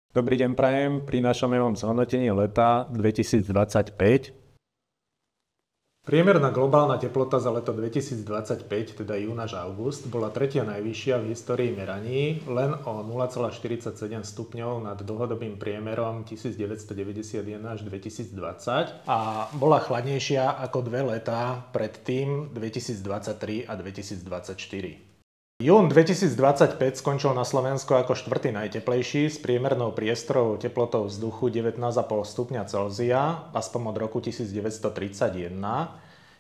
Dobrý deň prajem, prinášame vám zhodnotenie leta 2025. Priemerná globálna teplota za leto 2025, teda jún až august, bola tretia najvyššia v histórii meraní, len o 0,47 stupňov nad dlhodobým priemerom 1991 až 2020 a bola chladnejšia ako dve letá predtým 2023 a 2024. Jún 2025 skončil na Slovensku ako štvrtý najteplejší s priemernou priestorovou teplotou vzduchu 19,5 stupňa Celzia, aspoň od roku 1931.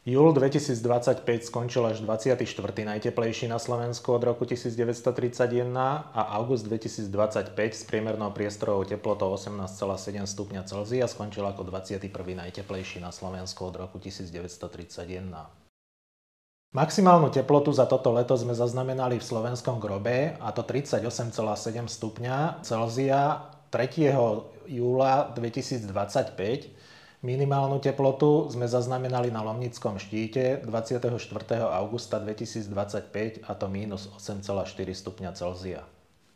Júl 2025 skončil až 24. najteplejší na Slovensku od roku 1931 a august 2025 s priemernou priestorovou teplotou 18,7 stupňa Celzia skončil ako 21. najteplejší na Slovensku od roku 1931. Maximálnu teplotu za toto leto sme zaznamenali v slovenskom Grobe, a to 38,7 stupňa Celzia 3. júla 2025. Minimálnu teplotu sme zaznamenali na Lomnickom štíte 24. augusta 2025, a to minus 8,4 stupňa Celzia.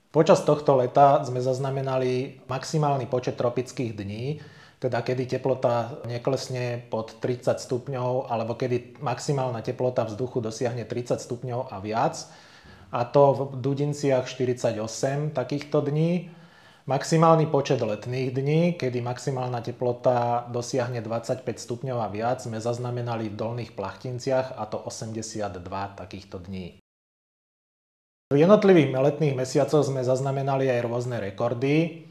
Počas tohto leta sme zaznamenali maximálny počet tropických dní, teda kedy teplota neklesne pod 30 stupňov, alebo kedy maximálna teplota vzduchu dosiahne 30 stupňov a viac. A to v Dudinciach 48 takýchto dní. Maximálny počet letných dní, kedy maximálna teplota dosiahne 25 stupňov a viac, sme zaznamenali v Dolných Plachtinciach, a to 82 takýchto dní. V jednotlivých letných mesiacoch sme zaznamenali aj rôzne rekordy,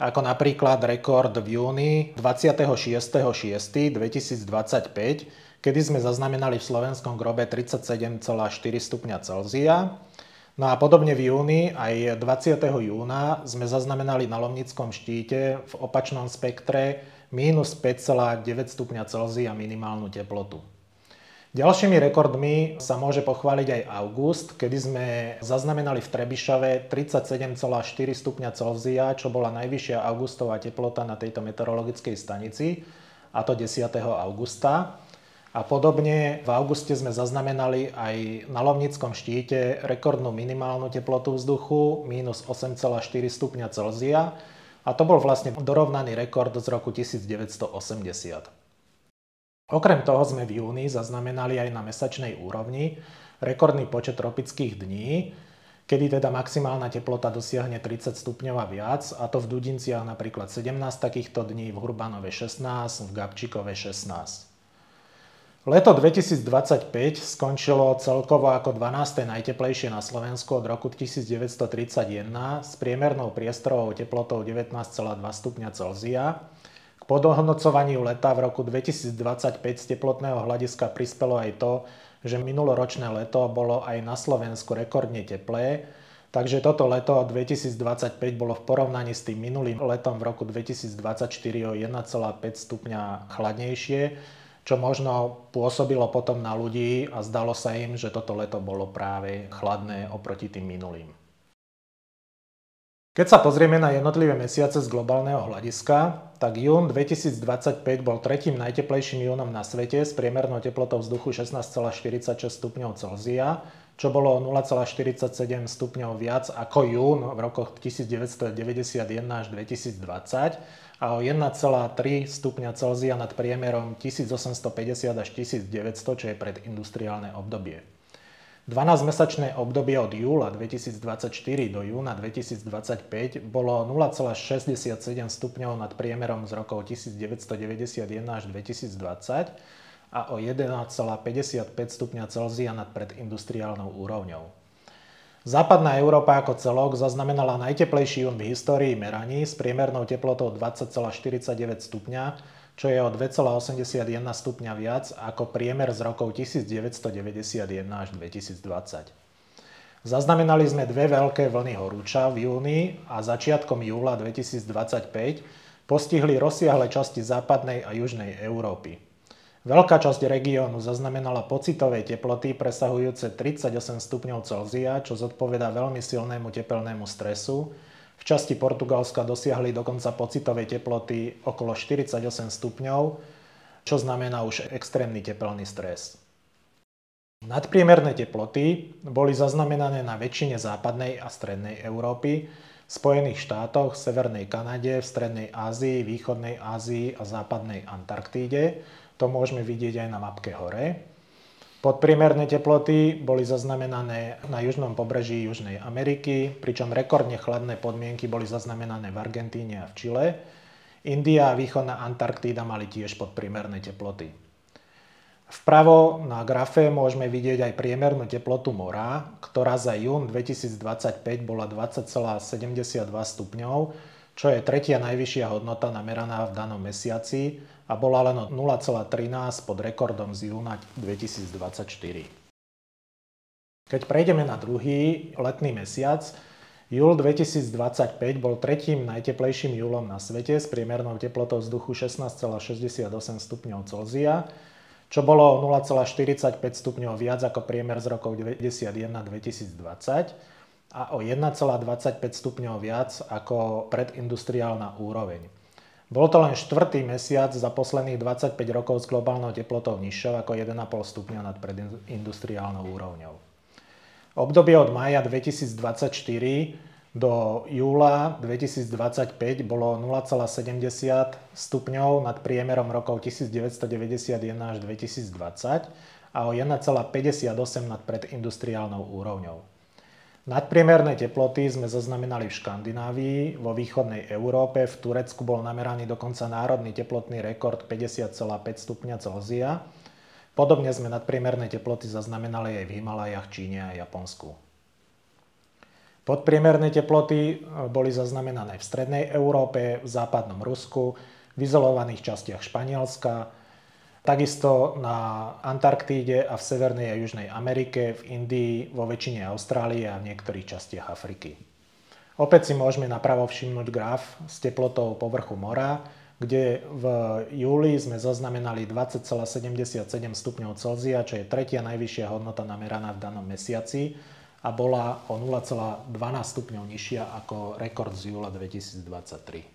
ako napríklad rekord v júni 26.6.2025, kedy sme zaznamenali v slovenskom Grobe 37,4 stupňa Celzia. No a podobne v júni aj 20. júna sme zaznamenali na Lomnickom štíte v opačnom spektre minus 5,9 stupňa Celzia minimálnu teplotu. Ďalšími rekordmi sa môže pochváliť aj august, kedy sme zaznamenali v Trebišove 37,4 stupňa Celzia, čo bola najvyššia augustová teplota na tejto meteorologickej stanici, a to 10. augusta. A podobne v auguste sme zaznamenali aj na Lomnickom štíte rekordnú minimálnu teplotu vzduchu minus 8,4 stupňa Celzia, a to bol vlastne dorovnaný rekord z roku 1980. Okrem toho sme v júni zaznamenali aj na mesačnej úrovni rekordný počet tropických dní, kedy teda maximálna teplota dosiahne 30 stupňov a viac, a to v Dudinciach napríklad 17 takýchto dní, v Hurbanove 16, v Gabčíkove 16. Leto 2025 skončilo celkovo ako 12. najteplejšie na Slovensku od roku 1931 s priemernou priestorovou teplotou 19,2 stupňa Celzia. K podhodnocovaniu leta v roku 2025 z teplotného hľadiska prispelo aj to, že minuloročné leto bolo aj na Slovensku rekordne teplé, takže toto leto 2025 bolo v porovnaní s tým minulým letom v roku 2024 o 1,5 stupňa chladnejšie, čo možno pôsobilo potom na ľudí a zdalo sa im, že toto leto bolo práve chladné oproti tým minulým. Keď sa pozrieme na jednotlivé mesiace z globálneho hľadiska, tak jún 2025 bol tretím najteplejším júnom na svete s priemernou teplotou vzduchu 16,46 stupňov Celzia, čo bolo 0,47 stupňov viac ako jún v rokoch 1991 až 2020 a o 1,3 stupňa Celzia nad priemerom 1850 až 1900, čo je predindustriálne obdobie. 12-mesačné obdobie od júla 2024 do júna 2025 bolo 0,67 stupňov nad priemerom z rokov 1991 až 2020 a o 1,55 stupňa Celzia nad predindustriálnou úrovňou. Západná Európa ako celok zaznamenala najteplejší jún v histórii meraní s priemernou teplotou 20,49 stupňa, čo je o 2,81 stupňa viac ako priemer z rokov 1991 až 2020. Zaznamenali sme dve veľké vlny horúča v júni a začiatkom júla 2025 postihli rozsiahle časti západnej a južnej Európy. Veľká časť regiónu zaznamenala pocitové teploty presahujúce 38 stupňov Celzia, čo zodpovedá veľmi silnému tepelnému stresu. V časti Portugalska dosiahli dokonca pocitové teploty okolo 48 stupňov, čo znamená už extrémny tepelný stres. Nadpriemerné teploty boli zaznamenané na väčšine západnej a strednej Európy Spojených štátoch, Severnej Kanade, v Strednej Ázii, Východnej Ázii a Západnej Antarktíde. To môžeme vidieť aj na mapke hore. Podpriemerné teploty boli zaznamenané na južnom pobreží Južnej Ameriky, pričom rekordne chladné podmienky boli zaznamenané v Argentíne a v Čile. India a východná Antarktída mali tiež podpriemerné teploty. Vpravo na grafe môžeme vidieť aj priemernú teplotu mora, ktorá za jún 2025 bola 20,72 stupňov, čo je tretia najvyššia hodnota nameraná v danom mesiaci a bola len o 0,13 pod rekordom z júna 2024. Keď prejdeme na druhý letný mesiac, júl 2025 bol tretím najteplejším júlom na svete s priemernou teplotou vzduchu 16,68 stupňov Celzia, čo bolo 0,45 stupňov viac ako priemer z rokov 1991-2020 a o 1,25 stupňov viac ako predindustriálna úroveň. Bol to len štvrtý mesiac za posledných 25 rokov s globálnou teplotou nižšou ako 1,5 stupňa nad predindustriálnou úrovňou. Obdobie od mája 2024 do júla 2025 bolo 0,70 stupňov nad priemerom rokov 1991 až 2020 a o 1,58 nad predindustriálnou úrovňou. Nadpriemerné teploty sme zaznamenali v Škandinávii, vo východnej Európe, v Turecku bol nameraný dokonca národný teplotný rekord 50,5 stupňa Celzia. Podobne sme nadpriemerné teploty zaznamenali aj v Himalajach, Číne a Japonsku. Podpriemerné teploty boli zaznamenané v strednej Európe, v západnom Rusku, v izolovaných častiach Španielska, takisto na Antarktíde a v Severnej a Južnej Amerike, v Indii, vo väčšine Austrálie a v niektorých častiach Afriky. Opäť si môžeme napravo všimnúť graf s teplotou povrchu mora, kde v júli sme zaznamenali 20,77 stupňov Celzia, čo je tretia najvyššia hodnota nameraná v danom mesiaci a bola o 0,12 stupňov nižšia ako rekord z júla 2023.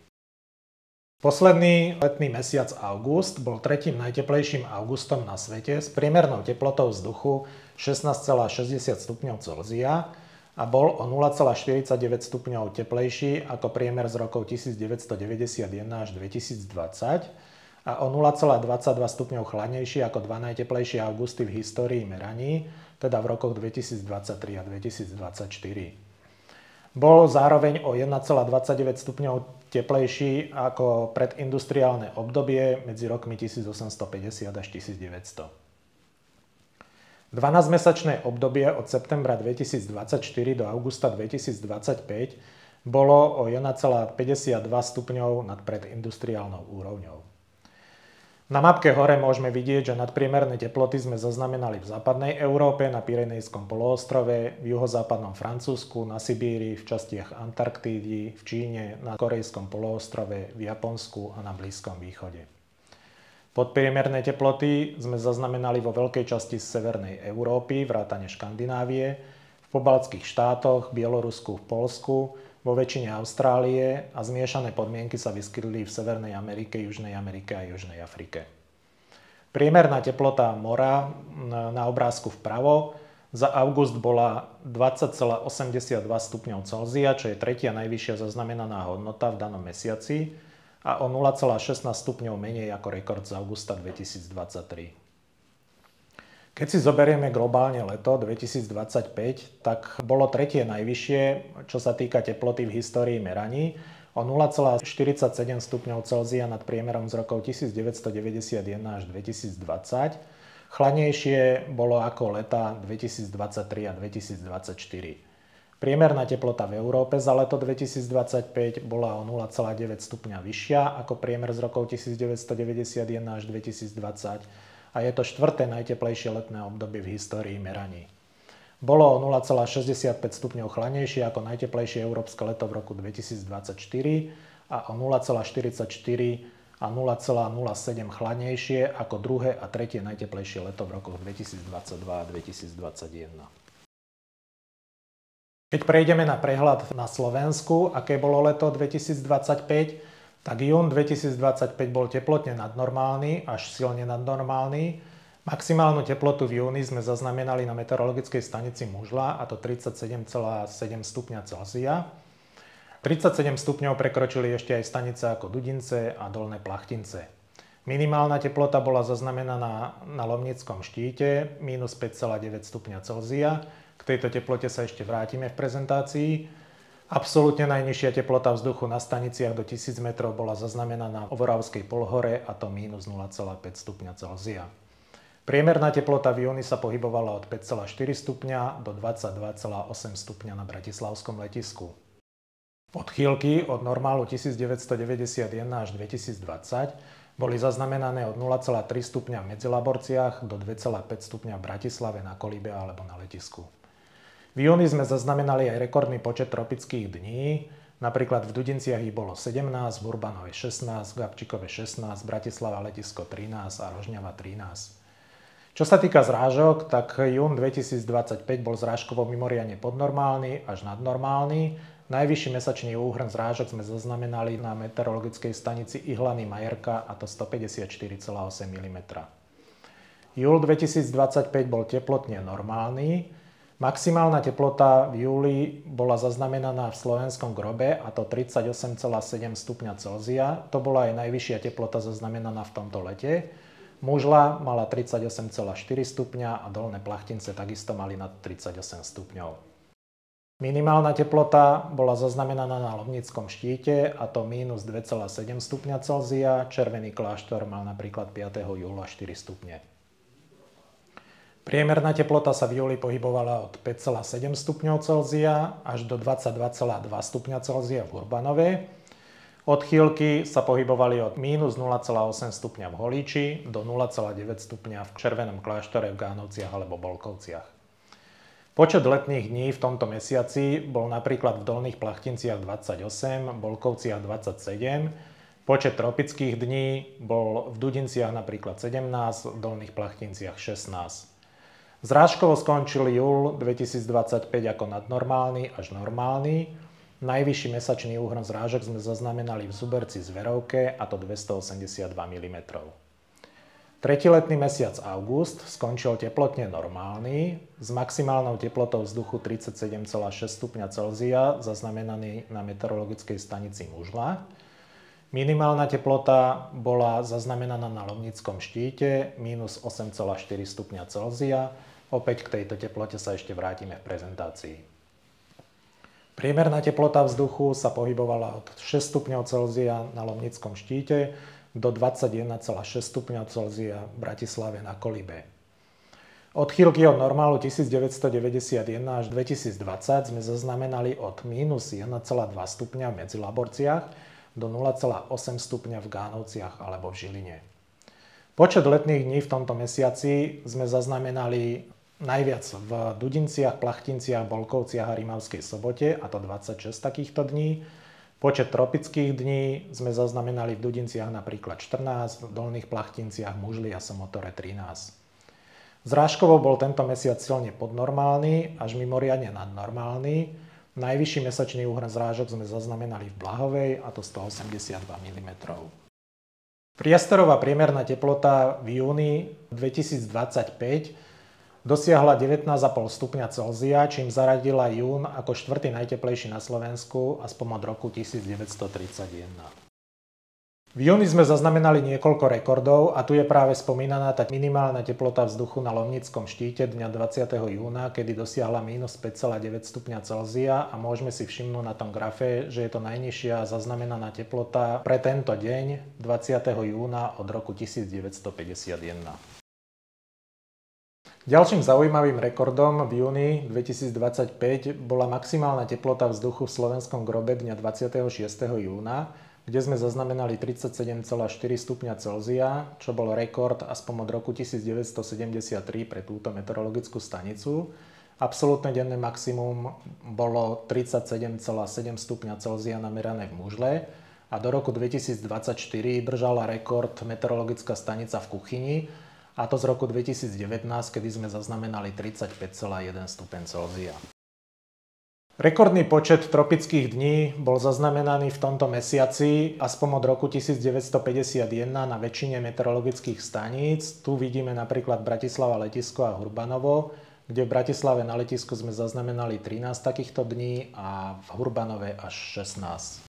Posledný letný mesiac august bol tretím najteplejším augustom na svete s priemernou teplotou vzduchu 16,60 stupňov Celzia a bol o 0,49 stupňov teplejší ako priemer z rokov 1991 až 2020 a o 0,22 stupňov chladnejší ako dva najteplejšie augusty v histórii meraní, teda v rokoch 2023 a 2024. Bol zároveň o 1,29 stupňov teplejší ako predindustriálne obdobie medzi rokmi 1850 až 1900. 12-mesačné obdobie od septembra 2024 do augusta 2025 bolo o 1,52 stupňov nad predindustriálnou úrovňou. Na mapke hore môžeme vidieť, že nadpriemerné teploty sme zaznamenali v západnej Európe, na Pyrenejskom poloostrove, v juhozápadnom Francúzsku, na Sibíri, v častiach Antarktídy, v Číne, na Korejskom poloostrove, v Japonsku a na Blízkom východe. Podpriemerné teploty sme zaznamenali vo veľkej časti Severnej Európy, vrátane Škandinávie, v pobaltských štátoch, Bielorusku, v Poľsku, vo väčšine Austrálie a zmiešané podmienky sa vyskytli v Severnej Amerike, Južnej Amerike a Južnej Afrike. Priemerná teplota mora na obrázku vpravo za august bola 20,82 stupňov Celzia, čo je tretia najvyššia zaznamenaná hodnota v danom mesiaci a o 0,16 stupňov menej ako rekord z augusta 2023. Keď si zoberieme globálne leto 2025, tak bolo tretie najvyššie, čo sa týka teploty v histórii meraní, o 0,47 stupňov Celzia nad priemerom z rokov 1991 až 2020. Chladnejšie bolo ako leta 2023 a 2024. Priemerná teplota v Európe za leto 2025 bola o 0,9 stupňa vyššia ako priemer z rokov 1991 až 2020. A je to štvrté najteplejšie letné obdobie v histórii meraní. Bolo o 0,65 stupňov chladnejšie ako najteplejšie európske leto v roku 2024 a o 0,44 a 0,07 chladnejšie ako druhé a tretie najteplejšie leto v rokoch 2022 a 2021. Keď prejdeme na prehľad na Slovensku, aké bolo leto 2025, tak jún 2025 bol teplotne nadnormálny, až silne nadnormálny. Maximálnu teplotu v júni sme zaznamenali na meteorologickej stanici Mužla, a to 37,7 stupňa Celzia. 37 stupňov prekročili ešte aj stanice ako Dudince a Dolné Plachtince. Minimálna teplota bola zaznamenaná na Lomnickom štíte minus 5,9 stupňa Celzia. K tejto teplote sa ešte vrátime v prezentácii. Absolútne najnižšia teplota vzduchu na staniciach do 1000 metrov bola zaznamenaná v Oravskej polhore, a to minus 0,5 stupňa Celzia. Priemerná teplota v júni sa pohybovala od 5,4 stupňa do 22,8 stupňa na bratislavskom letisku. Odchýlky od normálu 1991 až 2020 boli zaznamenané od 0,3 stupňa v Medzilaborciach do 2,5 stupňa v Bratislave na Kolíbe alebo na letisku. V júni sme zaznamenali aj rekordný počet tropických dní, napríklad v Dudinciach ich bolo 17, v Urbanove 16, v Gabčíkove 16, Bratislava letisko 13 a Rožňava 13. Čo sa týka zrážok, tak jún 2025 bol zrážkovo mimoriadne podnormálny až nadnormálny. Najvyšší mesačný úhrn zrážok sme zaznamenali na meteorologickej stanici Ihlany Majerka, a to 154,8 mm. Júl 2025 bol teplotne normálny. Maximálna teplota v júli bola zaznamenaná v Slovenskom Grobe, a to 38,7 stupňa Celzia. To bola aj najvyššia teplota zaznamenaná v tomto lete. Mužla mala 38,4 stupňa a Dolné Plachtince takisto mali nad 38 stupňov. Minimálna teplota bola zaznamenaná na Lomnickom štíte, a to minus 2,7 stupňa Celzia. Červený kláštor mal napríklad 5. júla 4 stupne. Priemerná teplota sa v júli pohybovala od 5,7 stupňov Celzia až do 22,2 stupňa Celzia v Urbanove. Odchýlky sa pohybovali od minus 0,8 stupňa v Holíči do 0,9 stupňa v Červenom kláštore v Gánovciach alebo Bolkovciach. Počet letných dní v tomto mesiaci bol napríklad v Dolných Plachtinciach 28, v Bolkovciach 27. Počet tropických dní bol v Dudinciach napríklad 17, v Dolných Plachtinciach 16. Zrážkovo skončil júl 2025 ako nadnormálny až normálny. Najvyšší mesačný úhrn zrážok sme zaznamenali v Zuberci Zverovke, a to 282 mm. Tretí letný mesiac august skončil teplotne normálny, s maximálnou teplotou vzduchu 37,6 stupňa Celzia zaznamenaný na meteorologickej stanici Mužla. Minimálna teplota bola zaznamenaná na Lomnickom štíte minus 8,4 stupňa Celzia. Opäť k tejto teplote sa ešte vrátime v prezentácii. Priemerná teplota vzduchu sa pohybovala od 6 stupňov Celzia na Lomnickom štíte do 21,6 stupňov Celzia v Bratislave na Kolíbe. Odchýlky od normálu 1991 až 2020 sme zaznamenali od minus 1,2 stupňa v Medzilaborciach do 0,8 stupňa v Gánovciach alebo v Žiline. Počet letných dní v tomto mesiaci sme zaznamenali najviac v Dudinciach, Plachtinciach, Bolkovciach a Rimavskej Sobote, a to 26 takýchto dní. Počet tropických dní sme zaznamenali v Dudinciach napríklad 14, v Dolných Plachtinciach, Mužli a Somotore 13. Zrážkovo bol tento mesiac silne podnormálny až mimoriadne nadnormálny. Najvyšší mesačný úhrn zrážok sme zaznamenali v Blahovej, a to 182 mm. Priestorová priemerná teplota v júni 2025 dosiahla 19,5 stupňa Celzia, čím zaradila jún ako štvrtý najteplejší na Slovensku aspoň od roku 1931. V júni sme zaznamenali niekoľko rekordov, a tu je práve spomínaná tá minimálna teplota vzduchu na Lomnickom štíte dňa 20. júna, kedy dosiahla minus 5,9 stupňa Celzia, a môžeme si všimnúť na tom grafe, že je to najnižšia zaznamenaná teplota pre tento deň 20. júna od roku 1951. Ďalším zaujímavým rekordom v júni 2025 bola maximálna teplota vzduchu v Slovenskom Grobe dňa 26. júna, kde sme zaznamenali 37,4 stupňa Celzia, čo bol rekord aspoň od roku 1973 pre túto meteorologickú stanicu. Absolútne denné maximum bolo 37,7 stupňa Celzia namerané v Mužle, a do roku 2024 držala rekord meteorologická stanica v Kuchyni, a to z roku 2019, kedy sme zaznamenali 35,1 stupeň Celzia. Rekordný počet tropických dní bol zaznamenaný v tomto mesiaci aspoň od roku 1951 na väčšine meteorologických staníc. Tu vidíme napríklad Bratislava letisko a Urbanovo. kde v Bratislave na letisku sme zaznamenali 13 takýchto dní a v Hurbanove až 16.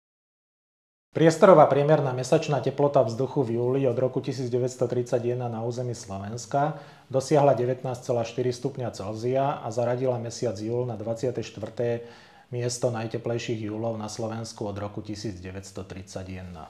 Priestorová priemerná mesačná teplota vzduchu v júli od roku 1931 na území Slovenska dosiahla 19,4 stupňa Celzia a zaradila mesiac júl na 24. miesto najteplejších júlov na Slovensku od roku 1931.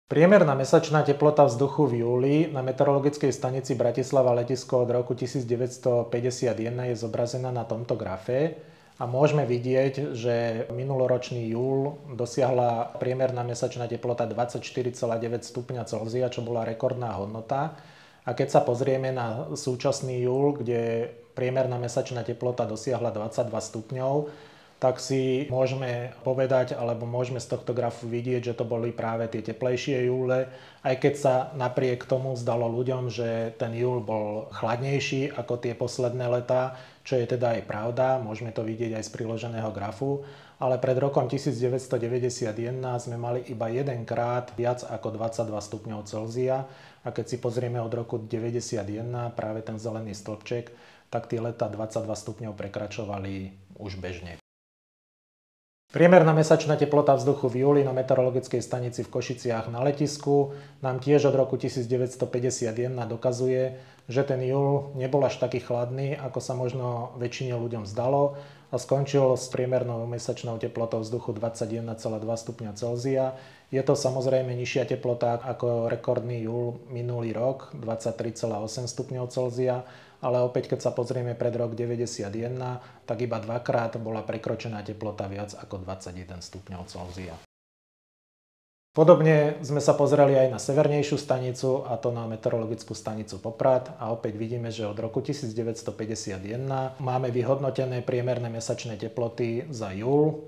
Priemerná mesačná teplota vzduchu v júli na meteorologickej stanici Bratislava letisko od roku 1951 je zobrazená na tomto grafe a môžeme vidieť, že minuloročný júl dosiahla priemerná mesačná teplota 24,9 stupňa Celzia, čo bola rekordná hodnota. A keď sa pozrieme na súčasný júl, kde priemerná mesačná teplota dosiahla 22 stupňov, tak si môžeme povedať, alebo môžeme z tohto grafu vidieť, že to boli práve tie teplejšie júle, aj keď sa napriek tomu zdalo ľuďom, že ten júl bol chladnejší ako tie posledné letá, čo je teda aj pravda, môžeme to vidieť aj z priloženého grafu, ale pred rokom 1991 sme mali iba jedenkrát viac ako 22 stupňov Celzia a keď si pozrieme od roku 1991 práve ten zelený stĺpček, tak tie letá 22 stupňov prekračovali už bežne. Priemerná mesačná teplota vzduchu v júli na meteorologickej stanici v Košiciach na letisku nám tiež od roku 1951 dokazuje, že ten júl nebol až taký chladný, ako sa možno väčšine ľuďom zdalo a skončil s priemernou mesačnou teplotou vzduchu 21,2 stupňa Celzia. Je to samozrejme nižšia teplota ako rekordný júl minulý rok, 23,8 stupňov Celzia, ale opäť keď sa pozrieme pred rok 91, tak iba dvakrát bola prekročená teplota viac ako 21 stupňov Celzia. Podobne sme sa pozreli aj na severnejšiu stanicu, a to na meteorologickú stanicu Poprad a opäť vidíme, že od roku 1951 máme vyhodnotené priemerné mesačné teploty za júl.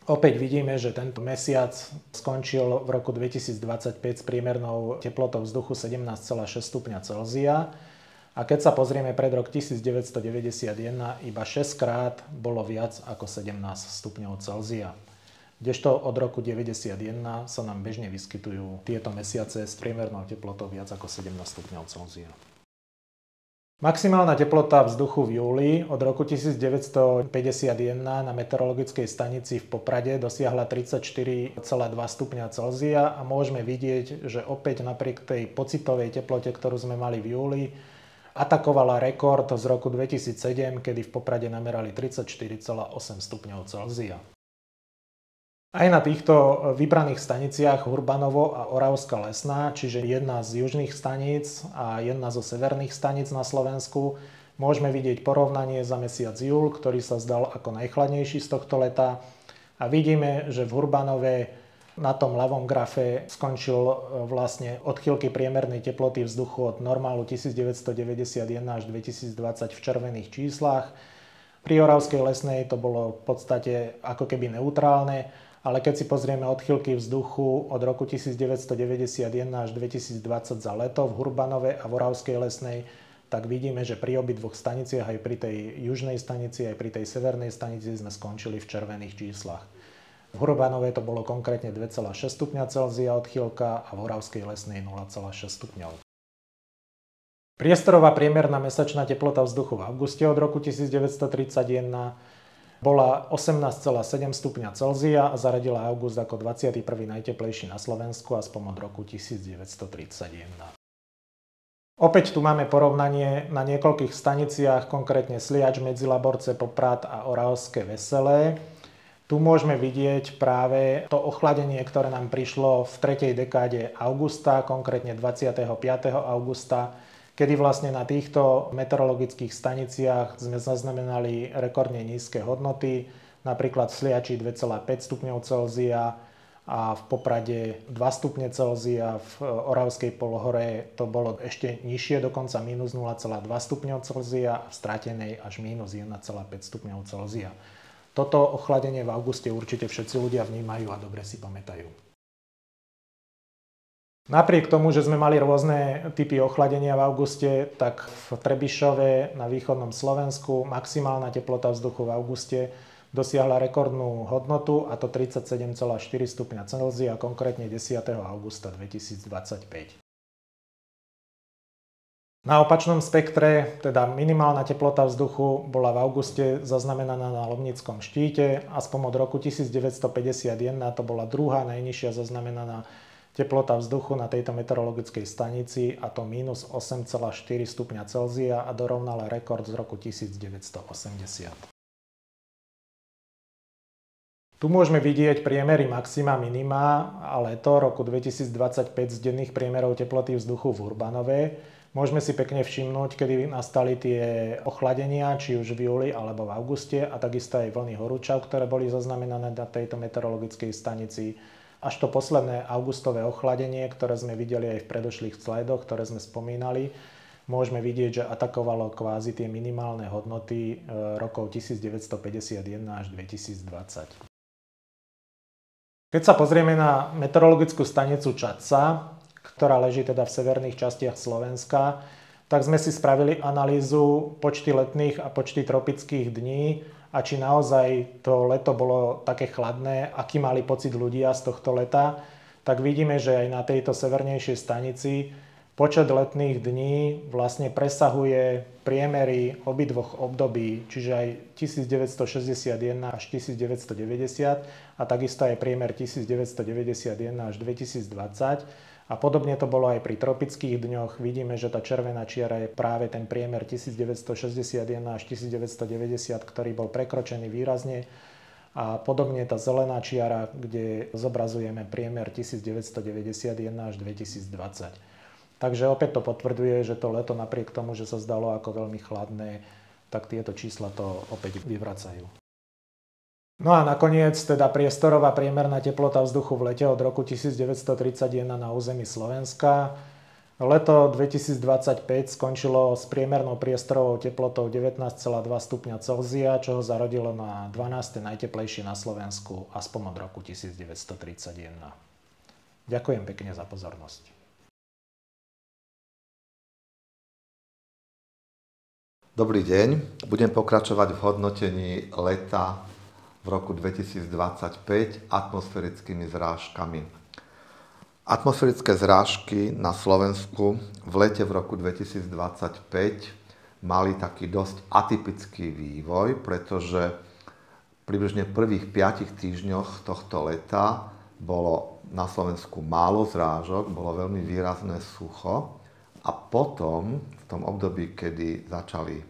Opäť vidíme, že tento mesiac skončil v roku 2025 s priemernou teplotou vzduchu 17,6 stupňa Celzia. A keď sa pozrieme pred rok 1991, iba 6 krát bolo viac ako 17 stupňov Celzia. Kdežto od roku 1991 sa nám bežne vyskytujú tieto mesiace s priemernou teplotou viac ako 17 stupňov Celzia. Maximálna teplota vzduchu v júli od roku 1951 na meteorologickej stanici v Poprade dosiahla 34,2 stupňa Celzia a môžeme vidieť, že opäť napriek tej pocitovej teplote, ktorú sme mali v júli, atakovala rekord z roku 2007, kedy v Poprade namerali 34,8 stupňov Celzia. Aj na týchto vybraných staniciach Hurbanovo a Oravská Lesná, čiže jedna z južných staníc a jedna zo severných staníc na Slovensku, môžeme vidieť porovnanie za mesiac júl, ktorý sa zdal ako najchladnejší z tohto leta. A vidíme, že v Hurbanove na tom ľavom grafe skončil vlastne odchýlky priemernej teploty vzduchu od normálu 1991 až 2020 v červených číslach. Pri Oravskej Lesnej to bolo v podstate ako keby neutrálne, ale keď si pozrieme odchýlky vzduchu od roku 1991 až 2020 za leto v Hurbanove a v Oravskej Lesnej, tak vidíme, že pri obidvoch staniciach, aj pri tej južnej stanici, aj pri tej severnej stanici sme skončili v červených číslach. V Hurbanove to bolo konkrétne 2,6 stupňa Celzia odchýlka a v Oravskej Lesnej 0,6 stupňov. Priestorová priemerná mesačná teplota vzduchu v auguste od roku 1931 bola 18,7 stupňa Celzia a zaradila august ako 21. najteplejší na Slovensku aspoň od roku 1931. Opäť tu máme porovnanie na niekoľkých staniciach, konkrétne Sliač, Medzilaborce, Poprad a Oravské Veselé. Tu môžeme vidieť práve to ochladenie, ktoré nám prišlo v 3. dekáde augusta, konkrétne 25. augusta, kedy vlastne na týchto meteorologických staniciach sme zaznamenali rekordne nízke hodnoty, napríklad v Sliači 2,5 stupňov Celzia a v Poprade 2 stupne Celzia, v Oravskej polhore to bolo ešte nižšie, dokonca minus 0,2 stupňov Celzia a v Stratenej až minus 1,5 stupňov Celzia. Toto ochladenie v auguste určite všetci ľudia vnímajú a dobre si pamätajú. Napriek tomu, že sme mali rôzne typy ochladenia v auguste, tak v Trebišove na východnom Slovensku maximálna teplota vzduchu v auguste dosiahla rekordnú hodnotu, a to 37,4 stupňa Celzia, konkrétne 10. augusta 2025. Na opačnom spektre, teda minimálna teplota vzduchu bola v auguste zaznamenaná na Lomnickom štíte, aspoň od roku 1951 to bola druhá najnižšia zaznamenaná teplota vzduchu na tejto meteorologickej stanici, a to minus 8,4 stupňa Celzia, a dorovnala rekord z roku 1980. Tu môžeme vidieť priemery maxima, minima a leto roku 2025 z denných priemerov teploty vzduchu v Urbanove. Môžeme si pekne všimnúť, kedy nastali tie ochladenia, či už v júli alebo v auguste, a takisto aj vlny horúčav, ktoré boli zaznamenané na tejto meteorologickej stanici. Až to posledné augustové ochladenie, ktoré sme videli aj v predošlých slajdoch, ktoré sme spomínali, môžeme vidieť, že atakovalo kvázi tie minimálne hodnoty rokov 1951 až 2020. Keď sa pozrieme na meteorologickú stanicu Čadca, ktorá leží teda v severných častiach Slovenska, tak sme si spravili analýzu počty letných a počty tropických dní a či naozaj to leto bolo také chladné, aký mali pocit ľudia z tohto leta. Tak vidíme, že aj na tejto severnejšej stanici počet letných dní vlastne presahuje priemery obidvoch období, čiže aj 1961 až 1990 a takisto aj priemer 1991 až 2020. A podobne to bolo aj pri tropických dňoch. Vidíme, že tá červená čiara je práve ten priemer 1961 až 1990, ktorý bol prekročený výrazne. A podobne tá zelená čiara, kde zobrazujeme priemer 1991 až 2020. Takže opäť to potvrdzuje, že to leto napriek tomu, že sa zdalo ako veľmi chladné, tak tieto čísla to opäť vyvracajú. No a nakoniec teda priestorová priemerná teplota vzduchu v lete od roku 1931 na území Slovenska. Leto 2025 skončilo s priemernou priestorovou teplotou 19,2 stupňa Celzia, čo ho zarodilo na 12. najteplejšie na Slovensku aspoň od roku 1931. Ďakujem pekne za pozornosť. Dobrý deň, budem pokračovať v hodnotení leta v roku 2025 atmosférickými zrážkami. Atmosférické zrážky na Slovensku v lete v roku 2025 mali taký dosť atypický vývoj, pretože približne v prvých 5 týždňoch tohto leta bolo na Slovensku málo zrážok, bolo veľmi výrazné sucho a potom v tom období, kedy začali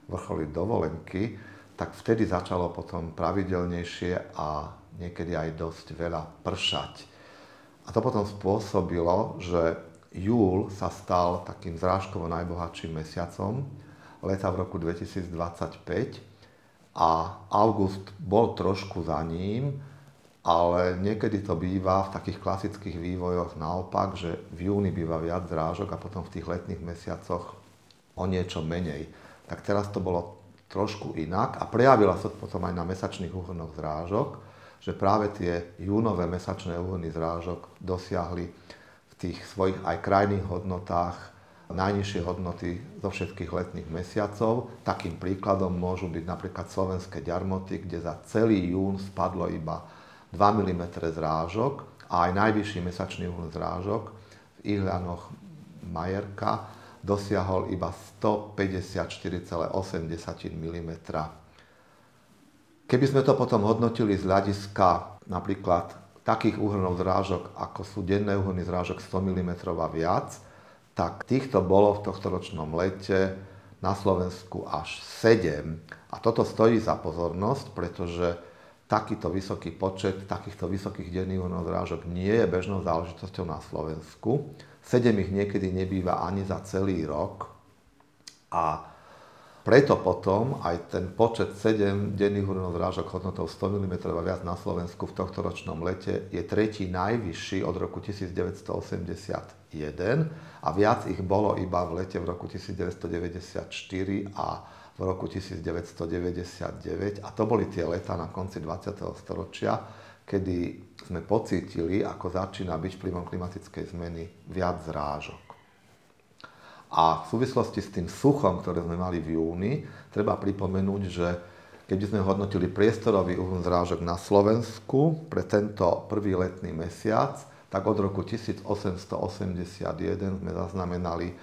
vrcholiť dovolenky, tak vtedy začalo potom pravidelnejšie a niekedy aj dosť veľa pršať. A to potom spôsobilo, že júl sa stal takým zrážkovo najbohatším mesiacom leta v roku 2025 a august bol trošku za ním, ale niekedy to býva v takých klasických vývojoch naopak, že v júni býva viac zrážok a potom v tých letných mesiacoch o niečo menej. Tak teraz to bolo trošku inak a prejavila sa potom aj na mesačných úhrnoch zrážok, že práve tie júnové mesačné úhrny zrážok dosiahli v tých svojich aj krajných hodnotách najnižšie hodnoty zo všetkých letných mesiacov. Takým príkladom môžu byť napríklad slovenské Ďarmoty, kde za celý jún spadlo iba 2 mm zrážok a aj najvyšší mesačný úhrn zrážok v Ihľanoch Majerka dosiahol iba 154,8 mm. Keby sme to potom hodnotili z hľadiska napríklad takých úhrnov zrážok, ako sú denné úhrny zrážok 100 mm a viac, tak týchto bolo v tohtoročnom lete na Slovensku až 7. A toto stojí za pozornosť, pretože takýto vysoký počet takýchto vysokých denných úhrnov zrážok nie je bežnou záležitosťou na Slovensku. 7 ich niekedy nebýva ani za celý rok a preto potom aj ten počet 7 denných úhrnov zrážok hodnotou 100 mm a viac na Slovensku v tohtoročnom lete je tretí najvyšší od roku 1981 a viac ich bolo iba v lete v roku 1994 a v roku 1999 a to boli tie letá na konci 20. storočia, kedy sme pocítili, ako začína byť vplyvom klimatickej zmeny viac zrážok. A v súvislosti s tým suchom, ktoré sme mali v júni, treba pripomenúť, že keby sme hodnotili priestorový úhrn zrážok na Slovensku pre tento prvý letný mesiac, tak od roku 1881 sme zaznamenali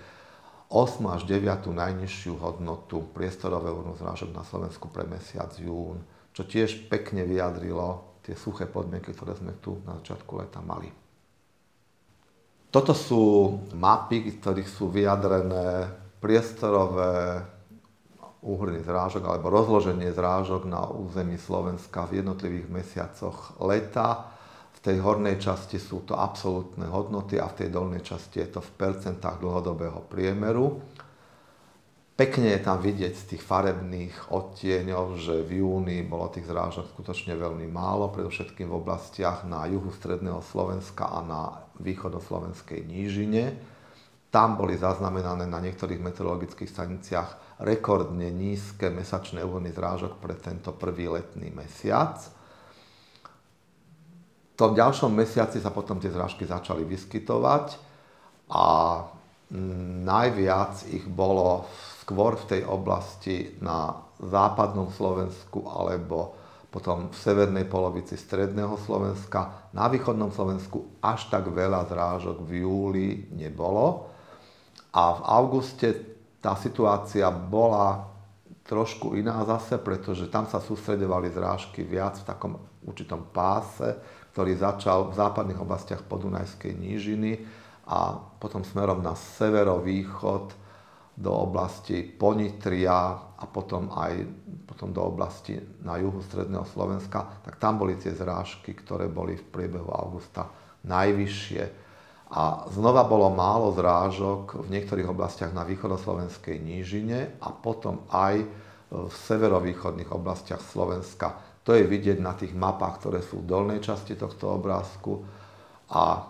8. až 9. najnižšiu hodnotu priestorového úhrnu zrážok na Slovensku pre mesiac jún, čo tiež pekne vyjadrilo tie suché podmienky, ktoré sme tu na začiatku leta mali. Toto sú mapy, v ktorých sú vyjadrené priestorové úhrny zrážok alebo rozloženie zrážok na území Slovenska v jednotlivých mesiacoch leta. V tej hornej časti sú to absolútne hodnoty a v tej dolnej časti je to v percentách dlhodobého priemeru. Pekne je tam vidieť z tých farebných odtieňov, že v júni bolo tých zrážok skutočne veľmi málo, predovšetkým v oblastiach na juhu stredného Slovenska a na východoslovenskej nížine. Tam boli zaznamenané na niektorých meteorologických staniciach rekordne nízke mesačné úhrny zrážok pre tento prvý letný mesiac. V tom ďalšom mesiaci sa potom tie zrážky začali vyskytovať a najviac ich bolo skôr v tej oblasti na západnom Slovensku alebo potom v severnej polovici stredného Slovenska. Na východnom Slovensku až tak veľa zrážok v júli nebolo. A v auguste tá situácia bola trošku iná zase, pretože tam sa sústreďovali zrážky viac v takom určitom páse, ktorý začal v západných oblastiach Podunajskej nížiny a potom smerom na severovýchod do oblasti Ponitria a potom do oblasti na juhu stredného Slovenska, tak tam boli tie zrážky, ktoré boli v priebehu augusta najvyššie. A znova bolo málo zrážok v niektorých oblastiach na východoslovenskej nížine a potom aj v severovýchodných oblastiach Slovenska. To je vidieť na tých mapách, ktoré sú v dolnej časti tohto obrázku a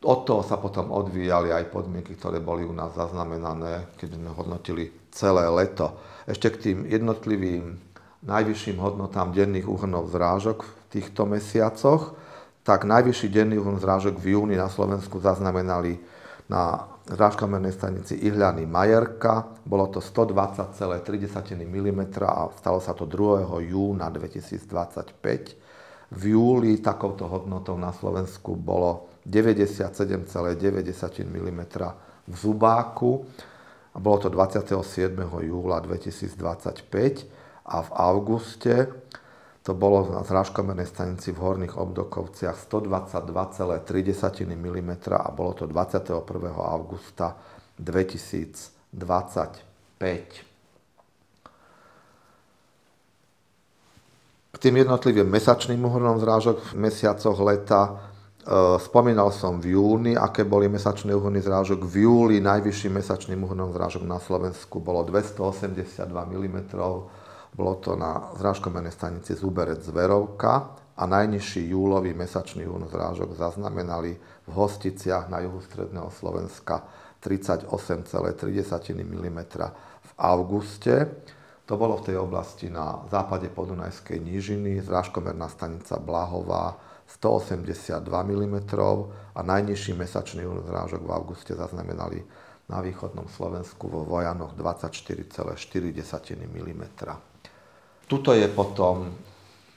od toho sa potom odvíjali aj podmienky, ktoré boli u nás zaznamenané, keď sme hodnotili celé leto. Ešte k tým jednotlivým najvyšším hodnotám denných úhrnov zrážok v týchto mesiacoch, tak najvyšší denný úhrn zrážok v júni na Slovensku zaznamenali na zrážkomernej stanici Ihľany Majerka. Bolo to 120,3 mm a stalo sa to 2. júna 2025. V júli takouto hodnotou na Slovensku bolo 97,9 mm v Zubáku a bolo to 27. júla 2025 a v auguste to bolo na zrážkomernej stanici v Horných Obdokovciach 122,3 mm a bolo to 21. augusta 2025. K tým jednotlivým mesačným úhrnom zrážok v mesiacoch leta spomínal som v júni, aké boli mesačné úhrny zrážok. V júli najvyšším mesačným úhrnom zrážok na Slovensku bolo 282 mm. Bolo to na zrážkomernej stanici Zuberec Zverovka a najnižší júlový mesačný úhrn zrážok zaznamenali v Hosticiach na juhu stredného Slovenska 38,3 mm v auguste. To bolo v tej oblasti na západe Podunajskej nížiny, zrážkomerná stanica Blahová 182 mm a najnižší mesačný úhrn zrážok v auguste zaznamenali na východnom Slovensku vo Vojanoch 24,4 mm. Tuto je potom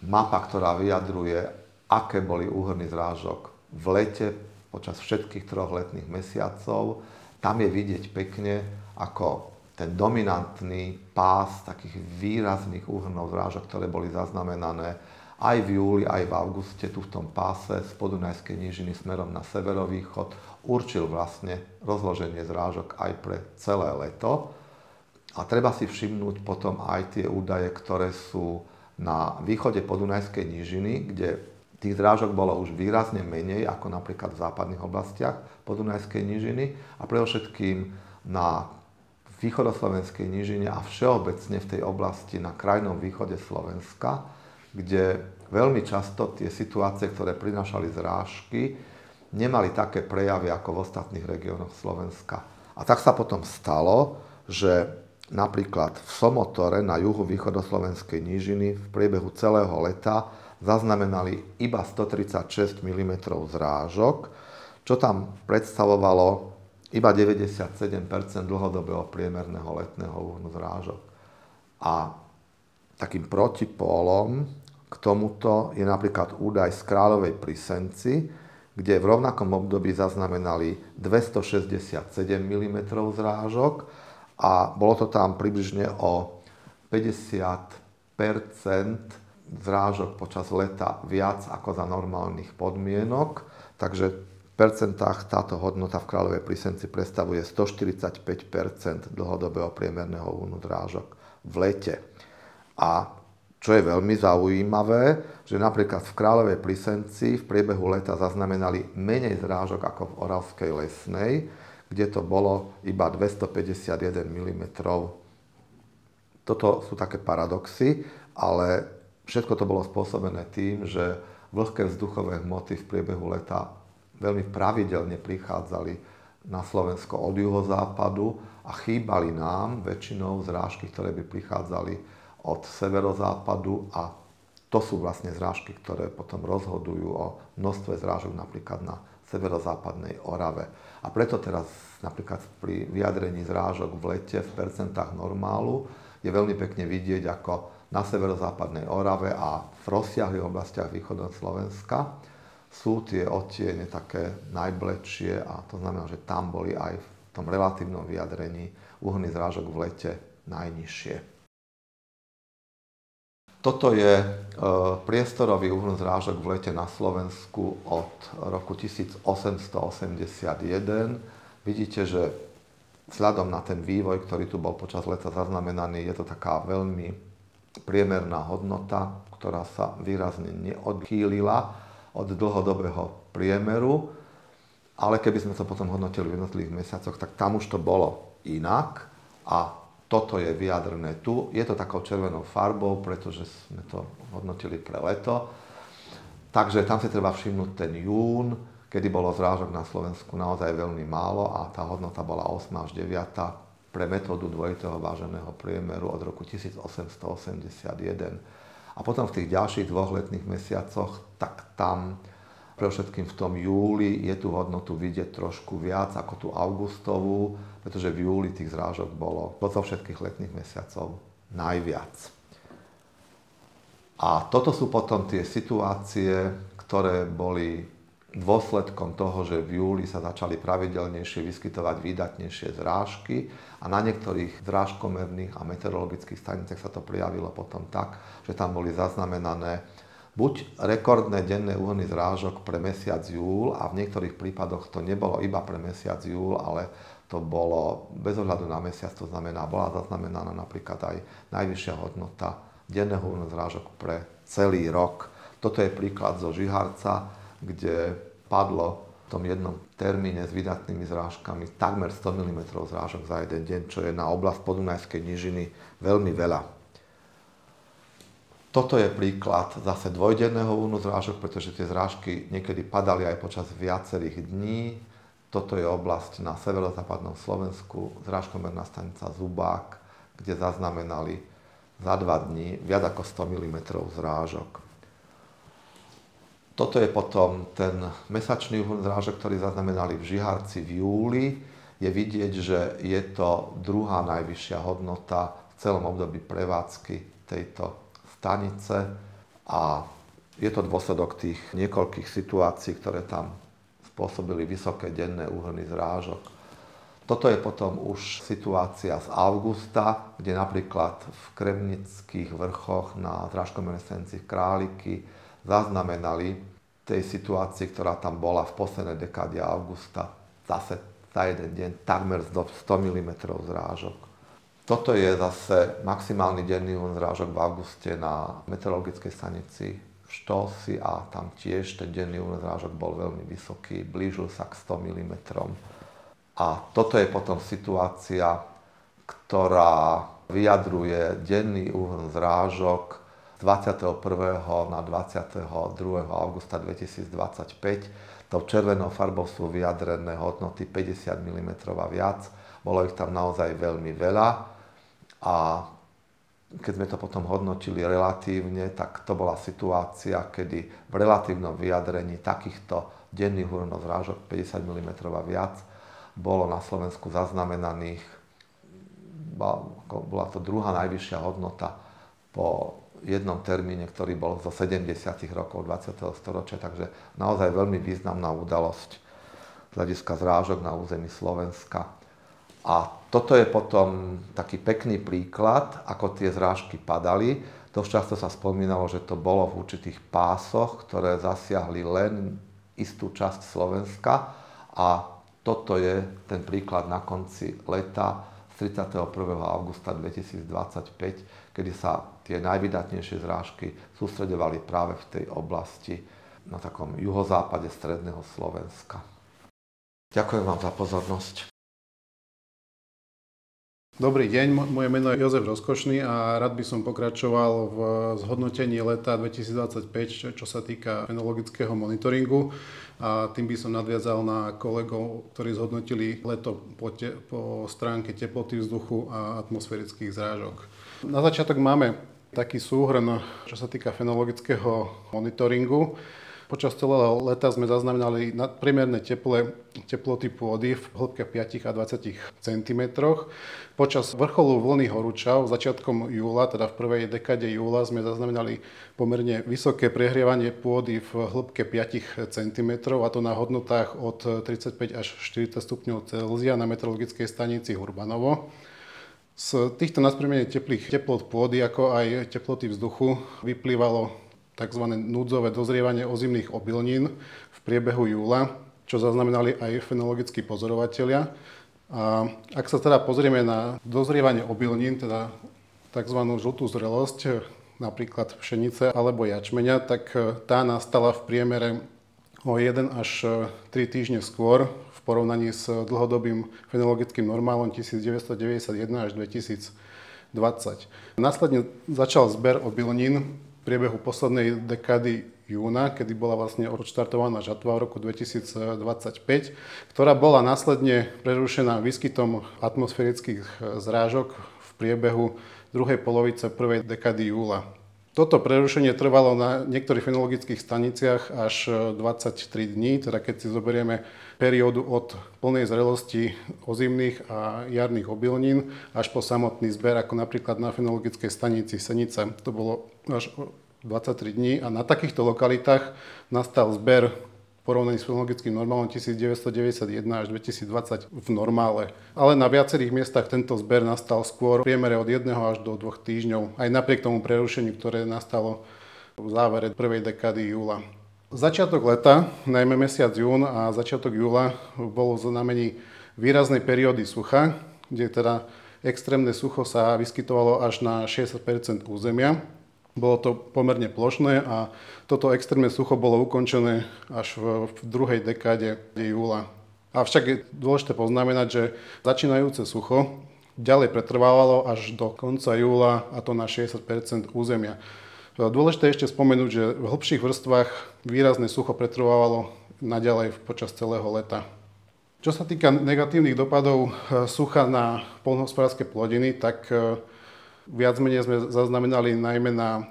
mapa, ktorá vyjadruje, aké boli úhrny zrážok v lete počas všetkých 3 letných mesiacov. Tam je vidieť pekne, ako ten dominantný pás takých výrazných úhrnov zrážok, ktoré boli zaznamenané aj v júli, aj v auguste, tu v tom páse z Podunajskej nížiny smerom na severovýchod, určil vlastne rozloženie zrážok aj pre celé leto. A treba si všimnúť potom aj tie údaje, ktoré sú na východe Podunajskej nížiny, kde tých zrážok bolo už výrazne menej ako napríklad v západných oblastiach Podunajskej nížiny a predovšetkým na východoslovenskej nížine a všeobecne v tej oblasti na krajnom východe Slovenska, kde veľmi často tie situácie, ktoré prinášali zrážky, nemali také prejavy ako v ostatných regiónoch Slovenska. A tak sa potom stalo, že napríklad v Somotore na juhu východoslovenskej nížiny v priebehu celého leta zaznamenali iba 136 mm zrážok, čo tam predstavovalo iba 97% dlhodobého priemerného letného úhrnu zrážok. A takým protipólom k tomuto je napríklad údaj z Kráľovej pri Senci, kde v rovnakom období zaznamenali 267 mm zrážok a bolo to tam približne o 50% zrážok počas leta viac ako za normálnych podmienok. Takže v percentách táto hodnota v Kráľovej Plisenci predstavuje 145% dlhodobého priemerného úhonu zrážok v lete. A čo je veľmi zaujímavé, že napríklad v Kráľovej Plisenci v priebehu leta zaznamenali menej zrážok ako v Oravskej Lesnej, kde to bolo iba 251 mm. Toto sú také paradoxy, ale všetko to bolo spôsobené tým, že vlhké vzduchové hmoty v priebehu leta veľmi pravidelne prichádzali na Slovensko od juhozápadu a chýbali nám väčšinou zrážky, ktoré by prichádzali od severozápadu a to sú vlastne zrážky, ktoré potom rozhodujú o množstve zrážok napríklad na severozápadnej Orave. A preto teraz napríklad pri vyjadrení zrážok v lete v percentách normálu je veľmi pekne vidieť, ako na severozápadnej Orave a v rozsiahlých oblastiach východného Slovenska sú tie odtiene také najbledšie a to znamená, že tam boli aj v tom relatívnom vyjadrení úhony zrážok v lete najnižšie. Toto je priestorový úhon zrážok v lete na Slovensku od roku 1881. Vidíte, že vzhľadom na ten vývoj, ktorý tu bol počas leta zaznamenaný, je to taká veľmi priemerná hodnota, ktorá sa výrazne neodchýlila od dlhodobého priemeru, ale keby sme to potom hodnotili v jednotlivých mesiacoch, tak tam už to bolo inak a toto je vyjadrené tu. Je to takou červenou farbou, pretože sme to hodnotili pre leto. Takže tam si treba všimnúť ten jún, kedy bolo zrážok na Slovensku naozaj veľmi málo a tá hodnota bola 8. až 9. pre metódu dvojitého váženého priemeru od roku 1881. A potom v tých ďalších dvoch letných mesiacoch, tak tam pre všetkým v tom júli je tú hodnotu vidieť trošku viac ako tú augustovú, pretože v júli tých zrážok bolo zo všetkých letných mesiacov najviac. A toto sú potom tie situácie, ktoré boli dôsledkom toho, že v júli sa začali pravidelnejšie vyskytovať výdatnejšie zrážky a na niektorých zrážkomerných a meteorologických staniciach sa to prijavilo potom tak, že tam boli zaznamenané buď rekordné denné úhony zrážok pre mesiac júl a v niektorých prípadoch to nebolo iba pre mesiac júl, ale to bolo bez ohľadu na mesiac, to znamená, bola zaznamenaná napríklad aj najvyššia hodnota denného úhonu zrážok pre celý rok. Toto je príklad zo Žiharca, kde padlo v tom jednom termíne s výdatnými zrážkami takmer 100 mm zrážok za jeden deň, čo je na oblasť Podunajskej nížiny veľmi veľa. Toto je príklad zase dvojdenného úhonu zrážok, pretože tie zrážky niekedy padali aj počas viacerých dní. Toto je oblasť na severozápadnom Slovensku, zrážkomerná stanica Zubák, kde zaznamenali za 2 dní viac ako 100 mm zrážok. Toto je potom ten mesačný úhon zrážok, ktorý zaznamenali v Žiharci v júli. Je vidieť, že je to druhá najvyššia hodnota v celom období prevádzky tejto stanice a je to dôsledok tých niekoľkých situácií, ktoré tam spôsobili vysoké denné úhony zrážok. Toto je potom už situácia z augusta, kde napríklad v Kremnických vrchoch na zrážkomernej stanici Králiky zaznamenali tej situácii, ktorá tam bola v poslednej dekáde augusta, zase za jeden deň takmer 100 mm zrážok. Toto je zase maximálny denný úhon zrážok v auguste na meteorologickej stanici v Štolci a tam tiež ten denný úhon zrážok bol veľmi vysoký, blížil sa k 100 mm. A toto je potom situácia, ktorá vyjadruje denný úhon zrážok 21. na 22. augusta 2025. Tou červenou farbou sú vyjadrené hodnoty 50 mm a viac. Bolo ich tam naozaj veľmi veľa. A keď sme to potom hodnotili relatívne, tak to bola situácia, kedy v relatívnom vyjadrení takýchto denných úhonov zrážok 50 mm a viac bolo na Slovensku zaznamenaných, bola to druhá najvyššia hodnota po jednom termíne, ktorý bol zo 70. rokov 20. storočia, takže naozaj veľmi významná udalosť z hľadiska zrážok na území Slovenska. A toto je potom taký pekný príklad, ako tie zrážky padali. Dosť často sa spomínalo, že to bolo v určitých pásoch, ktoré zasiahli len istú časť Slovenska. A toto je ten príklad na konci leta z 31. augusta 2025, kedy sa tie najvydatnejšie zrážky sústreďovali práve v tej oblasti na takom juhozápade stredného Slovenska. Ďakujem vám za pozornosť. Dobrý deň, moje meno je Jozef Rozkošný a rád by som pokračoval v zhodnotení leta 2025, čo sa týka fenologického monitoringu. A tým by som nadviazal na kolegov, ktorí zhodnotili leto po stránke teploty vzduchu a atmosférických zrážok. Na začiatok máme taký súhrn, čo sa týka fenologického monitoringu. Počas celého leta sme zaznamenali nadpriemerné teploty pôdy v hĺbke 5 a 20 cm. Počas vrcholu vlny horúčav začiatkom júla, teda v prvej dekáde júla, sme zaznamenali pomerne vysoké prehrievanie pôdy v hĺbke 5 cm, a to na hodnotách od 35 až 40 stupňov Celzia na meteorologickej stanici Hurbanovo. Z týchto nadpriemerných teplých teplot pôdy, ako aj teploty vzduchu, vyplývalo tzv. Núdzové dozrievanie ozimných obilnín v priebehu júla, čo zaznamenali aj fenologickí pozorovatelia. A ak sa teda pozrieme na dozrievanie obilnín, teda tzv. Žltú zrelosť, napríklad pšenice alebo jačmeňa, tak tá nastala v priemere o 1 až 3 týždne skôr v porovnaní s dlhodobým fenologickým normálom 1991 až 2020. Následne začal zber obilnín v priebehu poslednej dekády júna, kedy bola vlastne odštartovaná žatva v roku 2025, ktorá bola následne prerušená výskytom atmosférických zrážok v priebehu druhej polovice prvej dekády júla. Toto prerušenie trvalo na niektorých fenologických staniciach až 23 dní, teda keď si zoberieme periódu od plnej zrelosti ozimných a jarných obilnín až po samotný zber, ako napríklad na fenologickej stanici Senica. To bolo až 23 dní a na takýchto lokalitách nastal zber v porovnaní s fenologickým normálom 1991 až 2020 v normále. Ale na viacerých miestach tento zber nastal skôr v priemere od 1 až do 2 týždňov, aj napriek tomu prerušeniu, ktoré nastalo v závere prvej dekády júla. Začiatok leta, najmä mesiac jún a začiatok júla, bolo v znamení výraznej periódy sucha, kde teda extrémne sucho sa vyskytovalo až na 60% územia. Bolo to pomerne plošné a toto extrémne sucho bolo ukončené až v druhej dekáde júla. Avšak je dôležité poznamenať, že začínajúce sucho ďalej pretrvávalo až do konca júla, a to na 60% územia. Dôležité je ešte spomenúť, že v hlbších vrstvách výrazné sucho pretrvávalo naďalej počas celého leta. Čo sa týka negatívnych dopadov sucha na poľnohospodárske plodiny, tak viac menej sme zaznamenali najmä na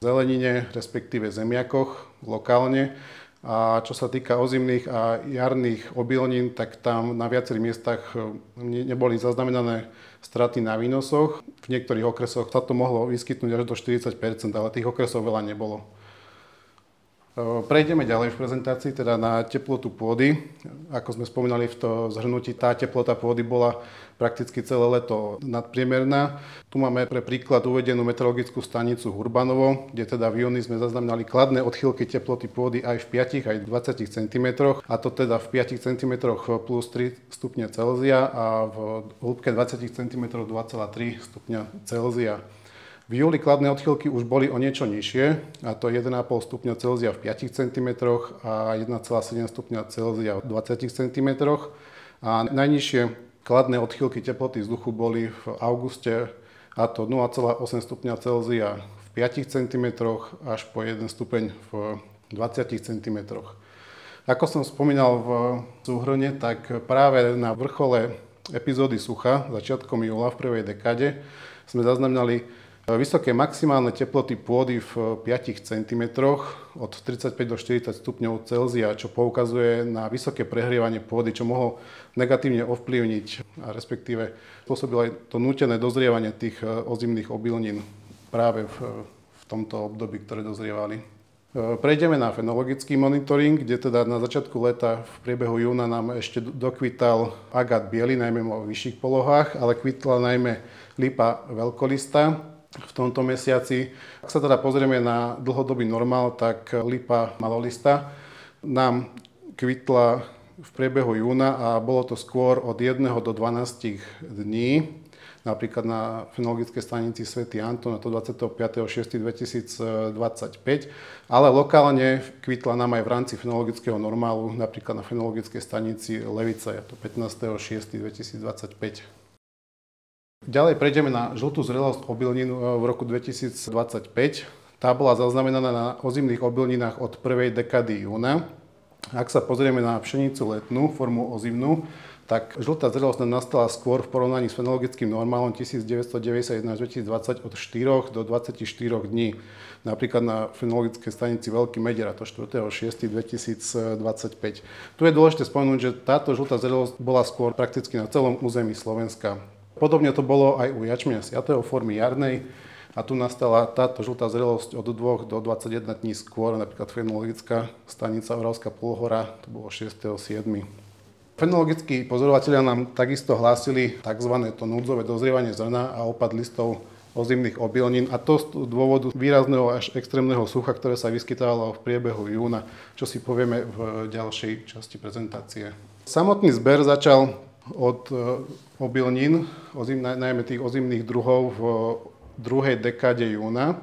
zelenine, respektíve zemiakoch lokálne. A čo sa týka ozimných a jarných obilnín, tak tam na viacerých miestach neboli zaznamenané straty na výnosoch. V niektorých okresoch sa to mohlo vyskytnúť až do 40%, ale tých okresov veľa nebolo. Prejdeme ďalej v prezentácii, teda na teplotu pôdy. Ako sme spomínali v tom zhrnutí, tá teplota pôdy bola prakticky celé leto nadpriemerná. Tu máme pre príklad uvedenú meteorologickú stanicu Hurbanovo, kde teda v júni sme zaznamenali kladné odchýlky teploty pôdy aj v 5 aj 20 cm, a to teda v 5 cm plus 3 stupne Celzia a v hĺbke 20 cm 2,3 stupňa Celzia. V júli kladné odchýlky už boli o niečo nižšie, a to 1,5 stupňa Celzia v 5 cm a 1,7 stupňa Celzia v 20 cm. A najnižšie kladné odchýlky teploty vzduchu boli v auguste, a to 0,8 stupňa Celzia v 5 cm až po 1 stupeň v 20 cm. Ako som spomínal v súhrne, tak práve na vrchole epizódy sucha začiatkom júla v prvej dekáde sme zaznamenali vysoké maximálne teploty pôdy v 5 cm od 35 do 40 stupňov Celzia, čo poukazuje na vysoké prehrievanie pôdy, čo mohlo negatívne ovplyvniť a respektíve spôsobilo aj to nútené dozrievanie tých ozimných obilnín práve v tomto období, ktoré dozrievali. Prejdeme na fenologický monitoring, kde teda na začiatku leta v priebehu júna nám ešte dokvital agát biely, najmä vo vyšších polohách, ale kvitla najmä lipa veľkolista v tomto mesiaci. Ak sa teda pozrieme na dlhodobý normál, tak lipa malolista nám kvitla v priebehu júna a bolo to skôr od 1 do 12 dní. Napríklad na fenologickej stanici Svätý Anton, a to 25.6.2025, ale lokálne kvitla nám aj v rámci fenologického normálu, napríklad na fenologickej stanici Levica, je to 15.6.2025. Ďalej prejdeme na žltú zrelosť obilnín v roku 2025. Tá bola zaznamenaná na ozimných obilninách od prvej dekády júna. Ak sa pozrieme na pšenicu letnú, formu ozimnú, tak žltá zrelosť nastala skôr v porovnaní s fenologickým normálom 1991-2020 od 4 do 24 dní. Napríklad na fenologickej stanici Veľký Medier, a to 4.6.2025. Tu je dôležité spomenúť, že táto žltá zrelosť bola skôr prakticky na celom území Slovenska. Podobne to bolo aj u jačmeňa siatého formy jarnej, a tu nastala táto žltá zrelosť od 2 do 21 dní skôr, napríklad fenologická stanica Oravská Polhora, to bolo 6.7. Fenologickí pozorovatelia nám takisto hlásili tzv. To núdzové dozrievanie zrna a opad listov ozimných obilnín, a to z dôvodu výrazného až extrémneho sucha, ktoré sa vyskytovalo v priebehu júna, čo si povieme v ďalšej časti prezentácie. Samotný zber začal od obilnín, najmä tých ozimných druhov, v druhej dekáde júna.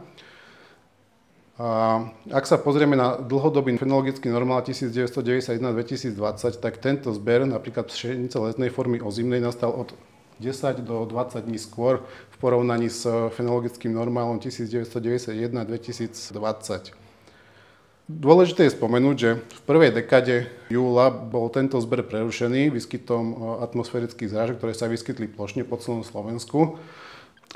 A ak sa pozrieme na dlhodobý fenologický normál 1991-2020, tak tento zber, napríklad pšenice letnej formy ozimnej, nastal od 10 do 20 dní skôr v porovnaní s fenologickým normálom 1991-2020. Dôležité je spomenúť, že v prvej dekade júla bol tento zber prerušený výskytom atmosférických zrážok, ktoré sa vyskytli plošne po celom Slovensku.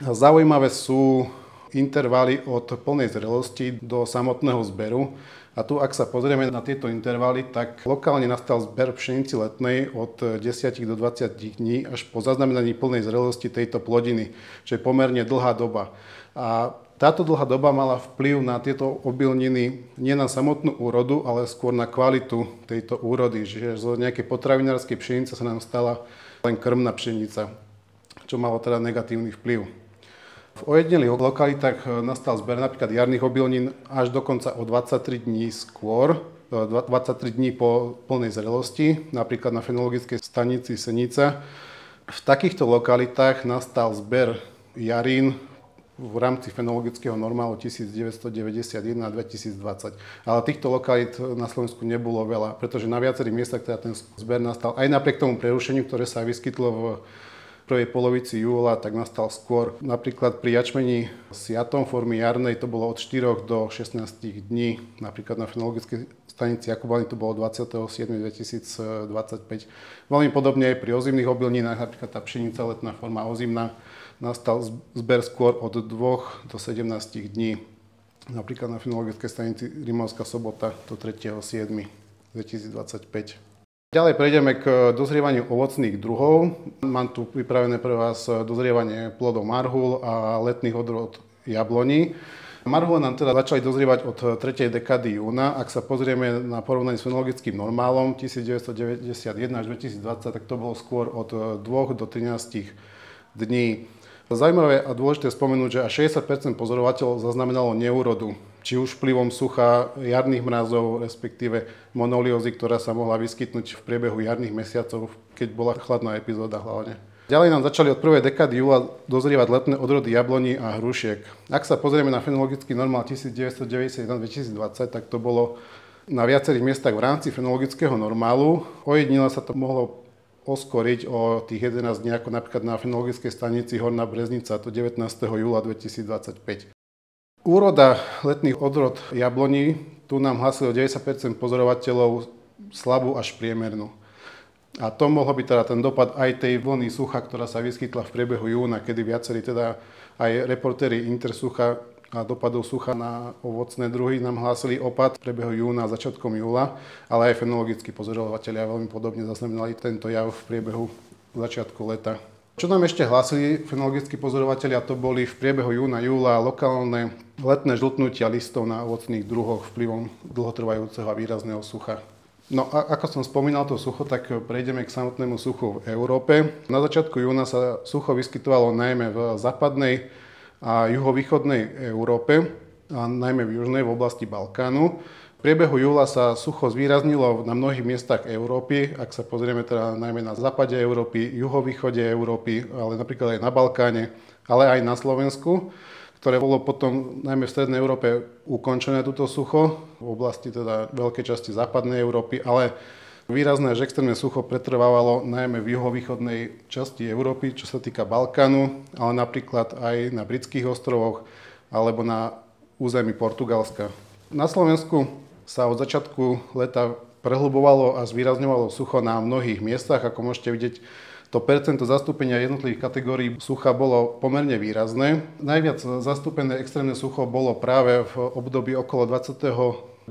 Zaujímavé sú intervaly od plnej zrelosti do samotného zberu. A tu, ak sa pozrieme na tieto intervaly, tak lokálne nastal zber pšenici letnej od 10 do 20 dní až po zaznamenaní plnej zrelosti tejto plodiny, čo je pomerne dlhá doba. A táto dlhá doba mala vplyv na tieto obilniny nie na samotnú úrodu, ale skôr na kvalitu tejto úrody. Že z nejakej potravinárskej pšenice sa nám stala len krmná pšenica, čo malo teda negatívny vplyv. V ojedinelých lokalitách nastal zber napríklad jarných obilnín až dokonca o 23 dní skôr, 23 dní po plnej zrelosti, napríklad na fenologickej stanici Senica. V takýchto lokalitách nastal zber jarín v rámci fenologického normálu 1991 a 2020. Ale týchto lokalít na Slovensku nebolo veľa, pretože na viacerých miestach teda ten zber nastal aj napriek tomu prerušeniu, ktoré sa vyskytlo v prvej polovici júla, tak nastal skôr. Napríklad pri jačmeni siatom formy jarnej to bolo od 4 do 16 dní. Napríklad na fenologickej stanici Jakubany to bolo 27.2025. Veľmi podobne aj pri ozimných obilninách, napríklad tá pšenica letná forma ozimná, nastal zber skôr od 2 do 17 dní. Napríklad na fenologickej stanici Rimavská Sobota to 3.7.2025. Ďalej prejdeme k dozrievaniu ovocných druhov. Mám tu pripravené pre vás dozrievanie plodov marhul a letných odrôd jabloní. Marhule nám teda začali dozrievať od 3. dekády júna. Ak sa pozrieme na porovnanie s fenologickým normálom 1991 až 2020, tak to bolo skôr od 2 do 13 dní. Zaujímavé a dôležité je spomenúť, že až 60% pozorovateľov zaznamenalo neúrodu, či už vplyvom sucha, jarných mrazov, respektíve monoliózy, ktorá sa mohla vyskytnúť v priebehu jarných mesiacov, keď bola chladná epizóda hlavne. Ďalej nám začali od prvej dekády júla dozrievať letné odrody jabloní a hrušiek. Ak sa pozrieme na fenologický normál 1991-2020, tak to bolo na viacerých miestach v rámci fenologického normálu. Ojedinele sa to mohlo oskoriť o tých 11 dní, ako napríklad na fenologickej stanici Horná Breznica, to 19. júla 2025. Úroda letných odrod jabloní, tu nám hlasilo 90% pozorovateľov slabú až priemernú. A to mohol byť teda ten dopad aj tej vlny sucha, ktorá sa vyskytla v priebehu júna, kedy viacerí teda aj reportéri Intersucha a dopadov sucha na ovocné druhy nám hlásili opad v priebehu júna a začiatkom júla, ale aj fenologickí pozorovatelia veľmi podobne zaznamenali tento jav v priebehu začiatku leta. Čo nám ešte hlásili fenologickí pozorovatelia, to boli v priebehu júna, júla lokálne letné žltnutia listov na ovocných druhoch vplyvom dlhotrvajúceho a výrazného sucha. No a ako som spomínal to sucho, tak prejdeme k samotnému suchu v Európe. Na začiatku júna sa sucho vyskytovalo najmä v západnej a juhovýchodnej Európe, a najmä v južnej, v oblasti Balkánu. V priebehu júla sa sucho zvýraznilo na mnohých miestach Európy, ak sa pozrieme teda najmä na západe Európy, juhovýchode Európy, ale napríklad aj na Balkáne, ale aj na Slovensku, ktoré bolo potom najmä v strednej Európe ukončené túto sucho, v oblasti teda veľkej časti západnej Európy, ale výrazné až extrémne sucho pretrvávalo najmä v juhovýchodnej časti Európy, čo sa týka Balkánu, ale napríklad aj na britských ostrovoch alebo na území Portugalska. Na Slovensku sa od začiatku leta prehlbovalo a zvýrazňovalo sucho na mnohých miestach. Ako môžete vidieť, to percento zastúpenia jednotlivých kategórií sucha bolo pomerne výrazné. Najviac zastúpené extrémne sucho bolo práve v období okolo 29.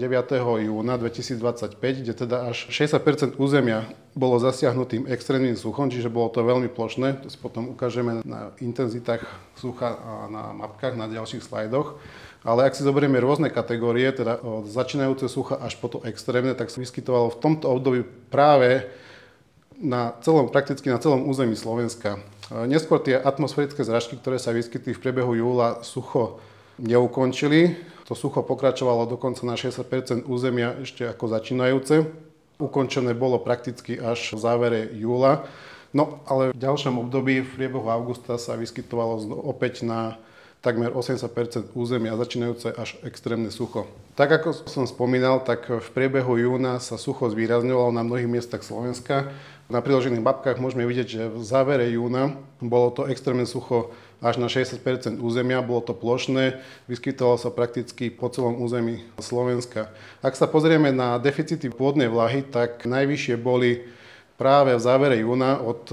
júna 2025, kde teda až 60% územia bolo zasiahnutým extrémnym suchom, čiže bolo to veľmi plošné. To si potom ukážeme na intenzitách sucha a na mapkách na ďalších slajdoch. Ale ak si zoberieme rôzne kategórie, teda od začínajúce sucha až po to extrémne, tak sa vyskytovalo v tomto období práve prakticky na celom území Slovenska. Neskôr tie atmosférické zrážky, ktoré sa vyskytli v priebehu júla, sucho neukončili. To sucho pokračovalo dokonca na 60% územia ešte ako začínajúce. Ukončené bolo prakticky až v závere júla. No ale v ďalšom období v priebehu augusta sa vyskytovalo opäť na takmer 80% územia začínajúce až extrémne sucho. Tak ako som spomínal, tak v priebehu júna sa sucho zvýrazňovalo na mnohých miestach Slovenska. Na priložených mapkách môžeme vidieť, že v závere júna bolo to extrémne sucho až na 60% územia, bolo to plošné, vyskytovalo sa prakticky po celom území Slovenska. Ak sa pozrieme na deficity pôdnej vlahy, tak najvyššie boli práve v závere júna od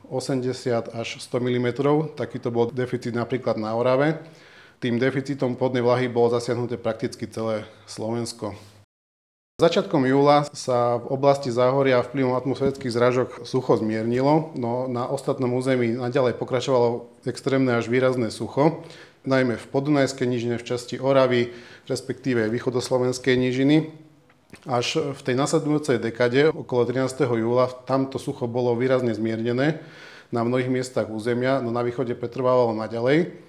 80 až 100 mm. Takýto bol deficit napríklad na Orave. Tým deficitom pôdnej vlahy bolo zasiahnuté prakticky celé Slovensko. Začiatkom júla sa v oblasti Záhoria vplyvom atmosférických zrážok sucho zmiernilo, no na ostatnom území naďalej pokračovalo extrémne až výrazné sucho, najmä v Podunajskej nížine, v časti Oravy, respektíve východoslovenskej nížiny. Až v tej nasledujúcej dekade, okolo 13. júla, tamto sucho bolo výrazne zmiernené na mnohých miestach územia, no na východe pretrvávalo naďalej.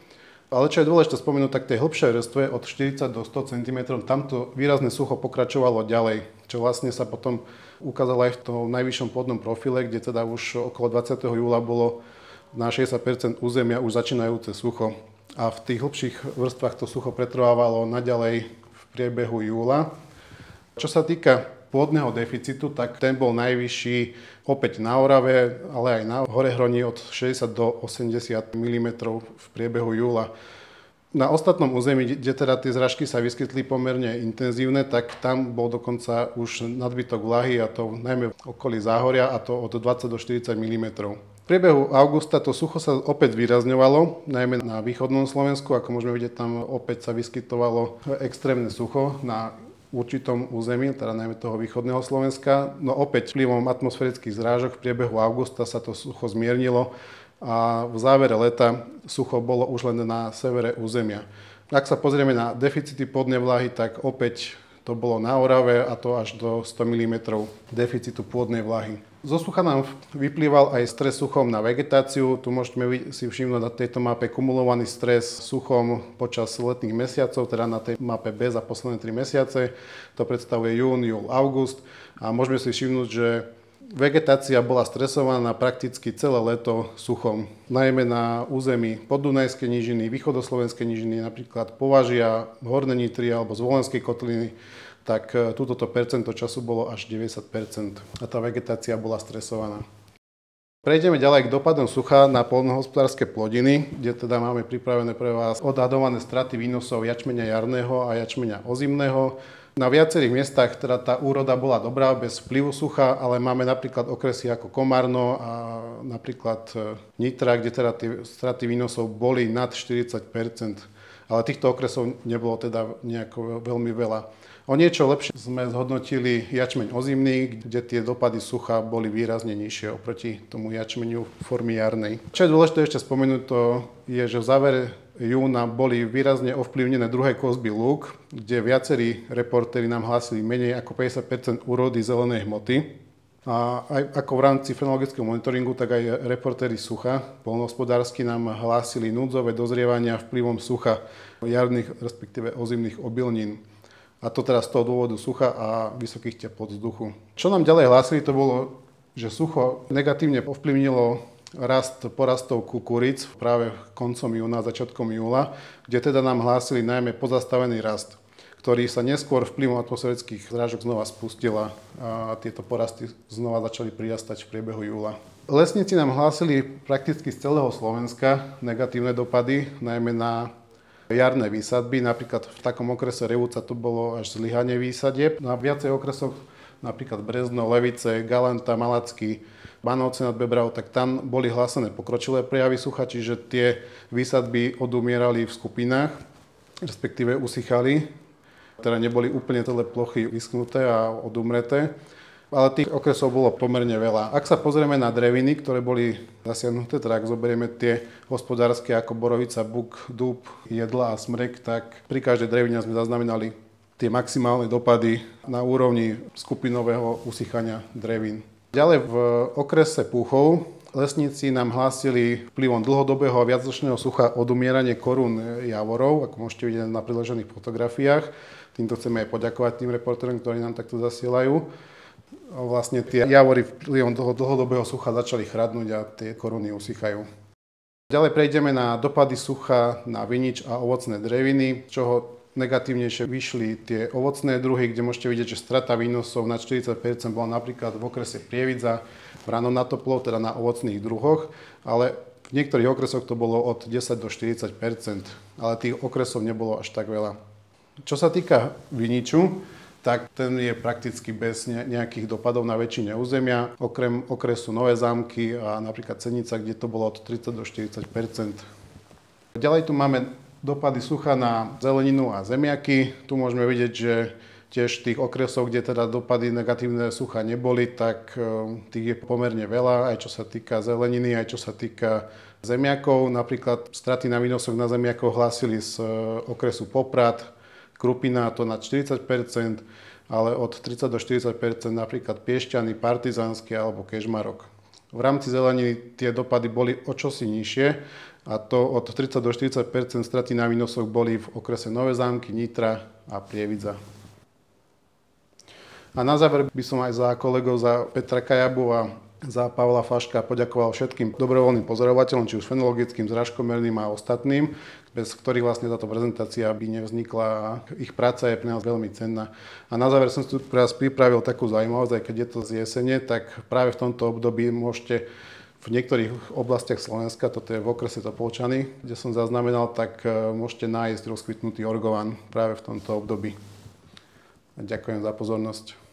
Ale čo je dôležité spomenúť, tak tej hlbšej vrstve od 40 do 100 cm tamto výrazné sucho pokračovalo ďalej, čo vlastne sa potom ukázalo aj v tom najvyššom pôdnom profile, kde teda už okolo 20. júla bolo na 60% územia už začínajúce sucho. A v tých hlbších vrstvách to sucho pretrvávalo naďalej v priebehu júla. Čo sa týka pôdneho deficitu, tak ten bol najvyšší opäť na Orave, ale aj na Horehroní od 60 do 80 mm v priebehu júla. Na ostatnom území, kde teda tie zrážky sa vyskytli pomerne intenzívne, tak tam bol dokonca už nadbytok vlahy, a to najmä v okolí Záhoria, a to od 20 do 40 mm. V priebehu augusta to sucho sa opäť zvýrazňovalo, najmä na východnom Slovensku, ako môžeme vidieť, tam opäť sa vyskytovalo extrémne sucho na určitom území, teda najmä toho východného Slovenska. No opäť vplyvom atmosférických zrážok v priebehu augusta sa to sucho zmiernilo a v závere leta sucho bolo už len na severe územia. Ak sa pozrieme na deficity pôdnej vlahy, tak opäť to bolo na Orave, a to až do 100 mm deficitu pôdnej vlahy. Zo sucha nám vyplýval aj stres suchom na vegetáciu. Tu môžeme si všimnúť na tejto mape kumulovaný stres suchom počas letných mesiacov, teda na tej mape B za posledné 3 mesiace. To predstavuje jún, júl, august. A môžeme si všimnúť, že vegetácia bola stresovaná prakticky celé leto suchom. Najmä na území Podunajskej nížiny, východoslovenskej nížiny, napríklad Považia, Horné Nitry alebo Zvolenskej kotliny, tak túto percento času bolo až 90% a tá vegetácia bola stresovaná. Prejdeme ďalej k dopadom sucha na poľnohospodárske plodiny, kde teda máme pripravené pre vás odhadované straty výnosov jačmeňa jarného a jačmeňa ozimného. Na viacerých miestach teda tá úroda bola dobrá bez vplyvu sucha, ale máme napríklad okresy ako Komárno a napríklad Nitra, kde teda tie straty výnosov boli nad 40%. ale týchto okresov nebolo teda nejako veľmi veľa. O niečo lepšie sme zhodnotili jačmeň ozimný, kde tie dopady sucha boli výrazne nižšie oproti tomu jačmeniu formy jarnej. Čo je dôležité ešte spomenúť, to je, že v závere júna boli výrazne ovplyvnené druhé kozby lúk, kde viacerí reportéri nám hlásili menej ako 50% úrody zelenej hmoty. A aj ako v rámci fenologického monitoringu, tak aj reportéri sucha poľnohospodársky nám hlásili núdzové dozrievania vplyvom sucha jarných, respektíve ozimných obilnín. A to teraz z toho dôvodu sucha a vysokých teplot vzduchu. Čo nám ďalej hlásili, to bolo, že sucho negatívne ovplyvnilo rast porastov kukuric práve koncom júna, začiatkom júla, kde teda nám hlásili najmä pozastavený rast, ktorý sa neskôr vplyvom atmosférických zrážok znova spustila a tieto porasty znova začali prirastať v priebehu júla. Lesníci nám hlásili prakticky z celého Slovenska negatívne dopady, najmä na jarné výsadby. Napríklad v takom okrese Revúca to bolo až zlyhanie výsadieb. Na viacej okresoch, napríklad Brezno, Levice, Galanta, Malacký, Banovce nad Bebravou, tak tam boli hlásené pokročilé prejavy sucha, čiže tie výsadby odumierali v skupinách, respektíve usychali. Teda neboli úplne celé plochy vyschnuté a odumreté, ale tých okresov bolo pomerne veľa. Ak sa pozrieme na dreviny, ktoré boli zasiahnuté, teda ak zoberieme tie hospodárske ako borovica, buk, dúb, jedla a smrek, tak pri každej drevine sme zaznamenali tie maximálne dopady na úrovni skupinového usychania drevín. Ďalej v okrese Púchov lesníci nám hlásili vplyvom dlhodobého a viacročného sucha odumieranie korún javorov, ako môžete vidieť na priložených fotografiách. Týmto chceme aj poďakovať tým reportérom, ktorí nám takto zasielajú. Vlastne tie javory vplyvom toho dlhodobého sucha začali chradnúť a tie koruny usychajú. Ďalej prejdeme na dopady sucha na vinič a ovocné dreviny, čoho negatívnejšie vyšli tie ovocné druhy, kde môžete vidieť, že strata výnosov na 40% bola napríklad v okrese Prievidza, Vranom na Toplov, teda na ovocných druhoch, ale v niektorých okresoch to bolo od 10 do 40%, ale tých okresov nebolo až tak veľa. Čo sa týka viniču, tak ten je prakticky bez nejakých dopadov na väčšine územia, okrem okresu Nové Zámky a napríklad Cenica, kde to bolo od 30 do 40%. Ďalej tu máme dopady sucha na zeleninu a zemiaky. Tu môžeme vidieť, že tiež tých okresov, kde teda dopady negatívne sucha neboli, tak tých je pomerne veľa, aj čo sa týka zeleniny, aj čo sa týka zemiakov. Napríklad straty na výnosoch na zemiakoch hlásili z okresu Poprad, Krupina to nad 40%, ale od 30 do 40% napríklad Piešťany, Partizánsky alebo Kežmarok. V rámci zeleniny tie dopady boli o čosi nižšie, a to od 30 do 40% straty na výnosoch boli v okrese Nové Zámky, Nitra a Prievidza. A na záver by som aj za kolegov, za Petra Kajabu a za Pavla Faška poďakoval všetkým dobrovoľným pozorovateľom, či už fenologickým, zrážkomerným a ostatným, bez ktorých vlastne táto prezentácia by nevznikla a ich práca je pre nás veľmi cenná. A na záver som si tu pre vás pripravil takú zaujímavosť, aj keď je to z jesene, tak práve v tomto období môžete v niektorých oblastiach Slovenska, toto je v okrese Topolčany, kde som zaznamenal, tak môžete nájsť rozkvitnutý orgovan práve v tomto období. Ďakujem za pozornosť.